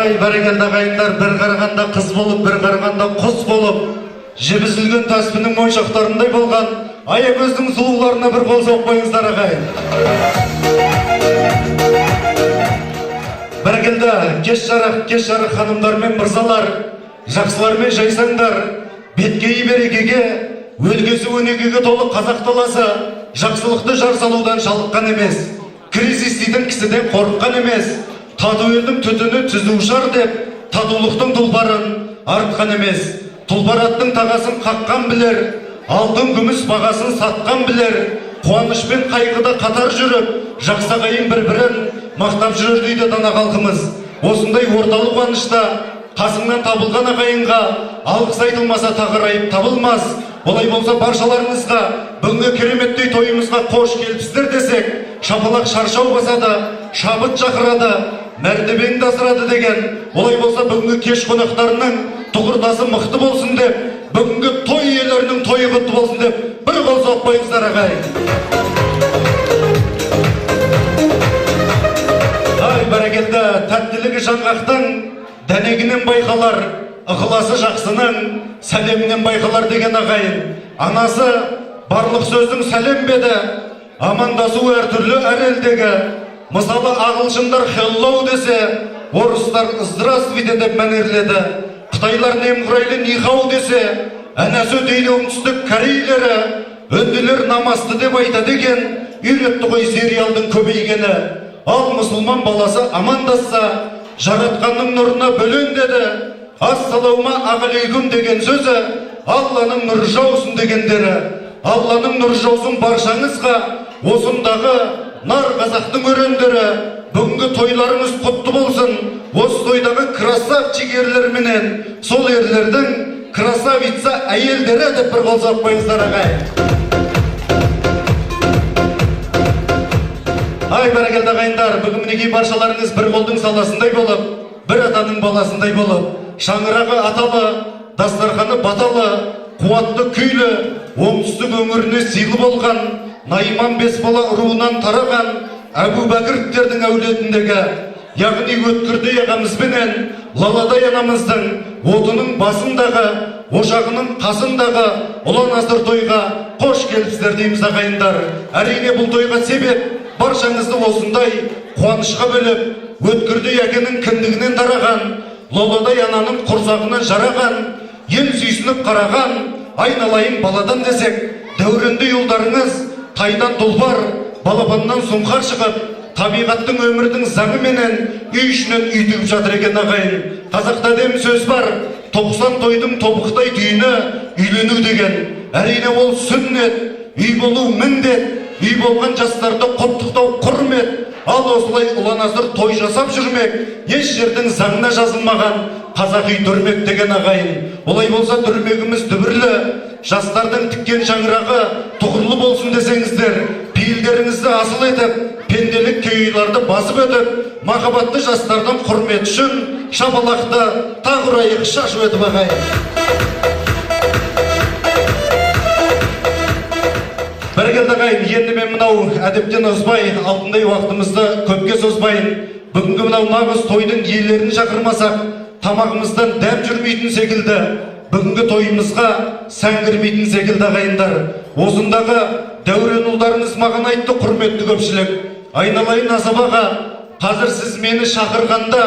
Ай, бәрекелді ағайындар, бір қарағанда қыз болып, бір қарағанда құс болып, жібізілген таспының моншақтарындай болған аякөздің сұлуларына бір қол соқпайыңыздар ағайын. Бәрекелді, кеш жарық ханымдар мен мырзалар, жақсылар мен жайсаңдар, беткейі берекеге, өлгесі өнегеге толы қазақ даласы жақсылықты жар салудан жалыққан емес, кризис дейтін кісіден қорыққан емес, тату елдің түтіні түзу ұшар деп, татулықтың тұлпарын артқан емес. Тұлпар аттың тағасын қаққан білер, алтын күміс бағасын сатқан білер, қуаныш пен қайғыда қатар жүріп, жақсағайын бір-бірін мақтап жүрер дейді дана халқымыз. Осындай орталы қуанышта қасыңнан табылған ағайынға алғыс айтылмаса тағырайып табылмас. Олай болса баршаларыңызға бүгінгі кереметтей тойымызға қош келіпсіздер десек, шапалақ шаршау басады, шабыт шақырады, мәртебеңді асырады деген. Олай болса бүгінгі кеш қонақтарының тұғыртасы мықты болсын деп, бүгінгі той иелерінің тойы құтты болсын деп, бір қол соқпайыңыздар ағайын. Ай, бәрекелді, тәттілігі жаңғақтың дәнегінен байқалар, ықыласы жақсының сәлемінен байқалар деген ағайын. Анасы барлық сөздің сәлем беді, амандасу әртүрлі әр елдегі. Мысалы ағылшындар hello десе, орыстар здравствуйте деп мәнерледі. Қытайлар немқұрайлы нихау десе, әнәсі дейді оңтүстік корейлері, үнділер намасты деп айтады екен, үйретті ғой сериалдың көбейгені. Ал мұсылман баласы амандасса, жаратқанның нұрына бөлен деді. Ассалаума ағалейкум деген сөзі, Алланың нұры жаусын дегендері. Алланың нұры жаусын баршаңызға, осындағы нар қазақтың өрендері. Бүгінгі тойларыңыз құтты болсын. Осы тойдағы красавчик ерлерменен, сол ерлердің красавица әйелдері деп бір қол соқпайыңыздар ағайын. Ай, бәрекелді ағайындар, бүгін мінекей баршаларыңыз бір қолдың саласындай болып, бір атаның баласындай болып, шаңырағы аталы, дастарханы баталы, қуатты күйлі, оңтүстік өңіріне сыйлы болған, Найман Бесбала руынан тараған Әбу Бәкіровтердің әулетіндегі, яғни Өткірдей ағамызбенен Лаладай анамыздың отының басындағы, ошағының қасындағы ұлан асыр тойға қош келіпсіздер дейміз ағайындар. Әрине бұл тойға себеп баршаңызды осындай қуанышқа бөліп, Өткірдей әкенің кіндігінен тараған, Лаладай ананың құрсағынан жараған, ел сүйсініп қараған, айналайын баладан десек, дәуренді ұлдарыңыз тайдан тұлпар, балапаннан сұңқар шығып, табиғаттың өмірдің заңы менен үй ішінен үй тігіп жатыр екен ағайын. Қазақта дем сөз бар, 90 тойдың тобықтай түйіні үйлену деген. Әрине ол сүннет, үй болу міндет, үй болған жастарды құттықтау құрмет. Ал осылай ұлан асыр той жасап жүрмек, еш жердің заңына жазылмаған қазақ үй дүрмек деген ағайын. Олай болса дүрмегіміз дүбірлі, жастардың тіккен шаңырағы тұғырлы болсын десеңіздер, пейілдеріңізді асыл етіп, пенделік кейларды басып өтіп, махаббатты жастардан құрмет үшін шапалақты тағырайық шашу етіп ағайын. Бәрекелді ағайын, енді мен мынау әдептен озбай, алтындай уақытымызды көпке созбайын. Бүгінгі мынау нағыз тойдың иелерін шақырмасақ, тамағымыздан дәм жүрмейтін секілді, бүгінгі тойымызға сән кірмейтін секілді ағайындар. Осындағы дәурен ұлдарыңыз маған айтты, құрметті көпшілік. Айналайын асабаға, қазір сіз мені шақырғанда,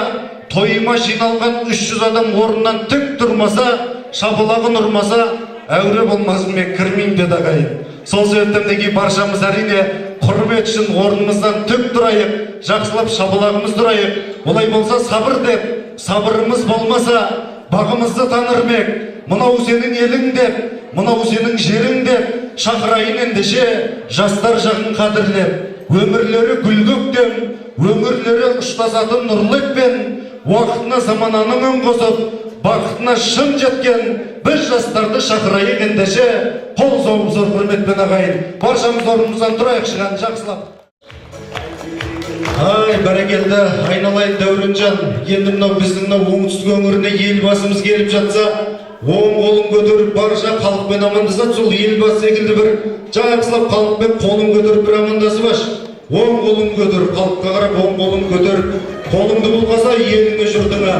тойыма жиналған 300 адам орнынан тік тұрмаса, шапалағын ұрмаса, әуре болмасын мен кірмеймін деді ағайын. Сол себептен неге баршамыз әрине құрмет үшін орнымыздан тік тұрайық, жақсылап шапалағымыз тұрайық. Олай болса сабыр деп, сабырымыз болмаса, бағымызды танырмек. Мынау сенің елің деп, мынау сенің жерің деп, шақырайын ендеше жастар жағын қадірлеп. Өмірлері гүлгөктем, өңірлері ұштасатын нұрлықпен, уақытына замананың өн қосып, бақытына шын жеткен біз жастарды шақырайық ендеше, қол соғып зор құрметпен ағайын. Баршамыз орнымыздан тұрайық шыған жақсылап. Ай, бәрекелді, айналайын Дәуренжан, енді мынау біздің оңтүстік өңіріне елбасымыз келіп жатса, оң қолын көтеріп барша халықпен амандасады. Сол елбасы секілді бір жақсылап халықпен қолын көтеріп бір амандасып аш. оң қолын көтер, халыққа қарап оң қолын көтер, қолыңды бұлғаса еліңе жұртыңа.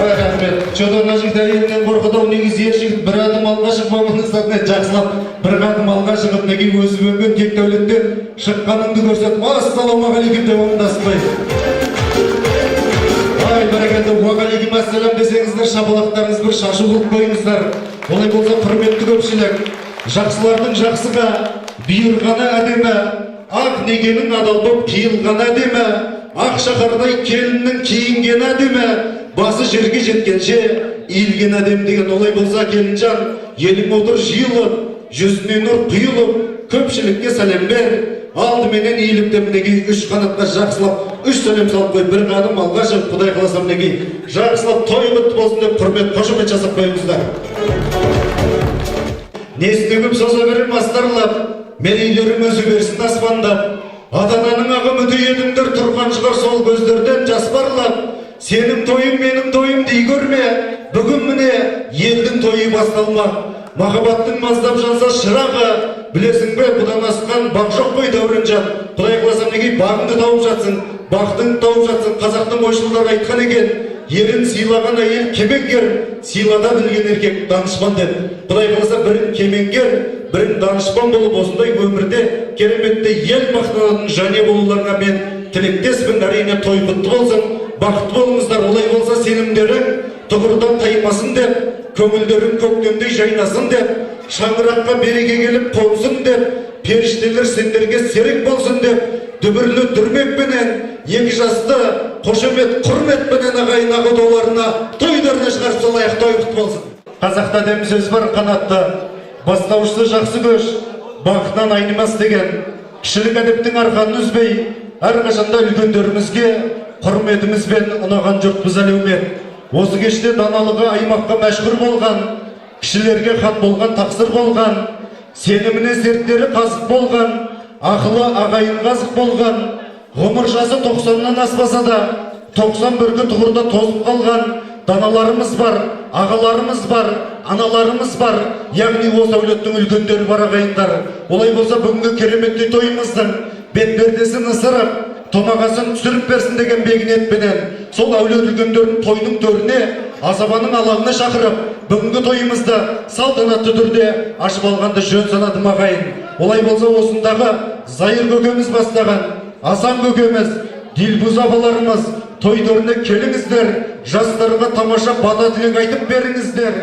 Рахмет. Чодан жігіт әйелінен қорқыдау, негізі ер жігіт бір адым алға шықпамының сатына жақсылап, бір қадым алға шығып, неге өзі бөлген тек дәулеттен шыққаныңды көрсетіп, ассалаумағалейкум деп оңдаспай. Ай, бәрекелді, уағалейкум ассалам десеңіздер, шапалақтарыңыз бір шашу қылып қойыңыздар. Олай болса, құрметті көпшілік, жақсылардың жақсыға бұйырғаны әдемі, ақ негенің адал боп қиылғаны әдемі, ақ шаһардай келіннің киінгені әдемі, басы жерге жеткенше иілген әдем деген. Олай болса, келінжан, елің отыр жиылып, жүзіне нұр құйылып, көпшілікке сәлем бер, алдыменен иіліп деп мінекей үш қанатқа жақсылап үш сәлем салып қойып, бір қадым алға шығып, Құдай қаласа мінекей жақсылап той құтты болсын деп құрмет қошемет жасап қойыңыздар. Несіне көп соза берер мастарлап, мерейлерің өзі берсін аспандап, ата-ананың ағы үміті едіңдер, тұрған шығар сол көздерден жас парлап, сенің тойың менің тойым дей көрме, бүгін міне елдің тойы басталмақ. Махаббаттың маздап жанса шырағы, білесің бе, бұдан асқан бақ жоқ қой дәуренжан. Құдай қаласа мінекей бағыңды тауып жатсың, бақтыңды тауып жатсың. Қазақтың ойшылдары айтқан екен, ерін сыйлаған әйел кемеңгер, сыйлата білген еркек данышпан деп. Құдай қаласа бірін кемеңгер, бірін данышпан болып, осындай өмірде кереметте ел мақтанатын және болуларына мен тілектеспін. Әрине той құтты болсын, бақытты болыңыздар. Олай болса, сенімдерің тұғырдан таймасын деп, көңілдерің көктемдей жайнасын деп, шаңыраққа береке келіп қонсын деп, періштелер сендерге серік болсын деп, дүбірлі дүрмекпенен, екі жасты қошемет құрметпенен ағайын ақ отауларына, тойдарына шығарып салайық, той құтты болсын. Қазақта дем сөз бар, қанатты, бастаушысы жақсы көш, бақытынан айнымас деген. Кішілік әдептің арқанын үзбей, әрқашанда үлкендерімізге құрметімізбен ұнаған жұртпыз әлеумет. Осы кеште даналығы аймаққа мәшһүр болған, кішілерге хат болған, тақсыр болған, сеніміне серттері қазық болған, ақылы ағайын қазық болған, ғұмыр жасы 90-нан аспаса да 91-гі тұғырда тозып қалған даналарымыз бар, ағаларымыз бар, аналарымыз бар, яғни осы әулеттің үлкендері бар ағайындар. Олай болса, бүгінгі кереметті тойымыздың бет-пердесін ысырып, томағасын түсіріп берсін деген бегінетпенен, сол әулет үлкендердің тойының төріне, асабаның алаңына шақырып, бүгінгі тойымызды салтанатты түрде ашып алғанды жөн санадым ағайын. Олай болса, осындағы Зайыр көкеміз бастаған, Асан көкеміз, Дилбуз апаларымыз той төріне келіңіздер, жастарға тамаша бата тілек айтып беріңіздер.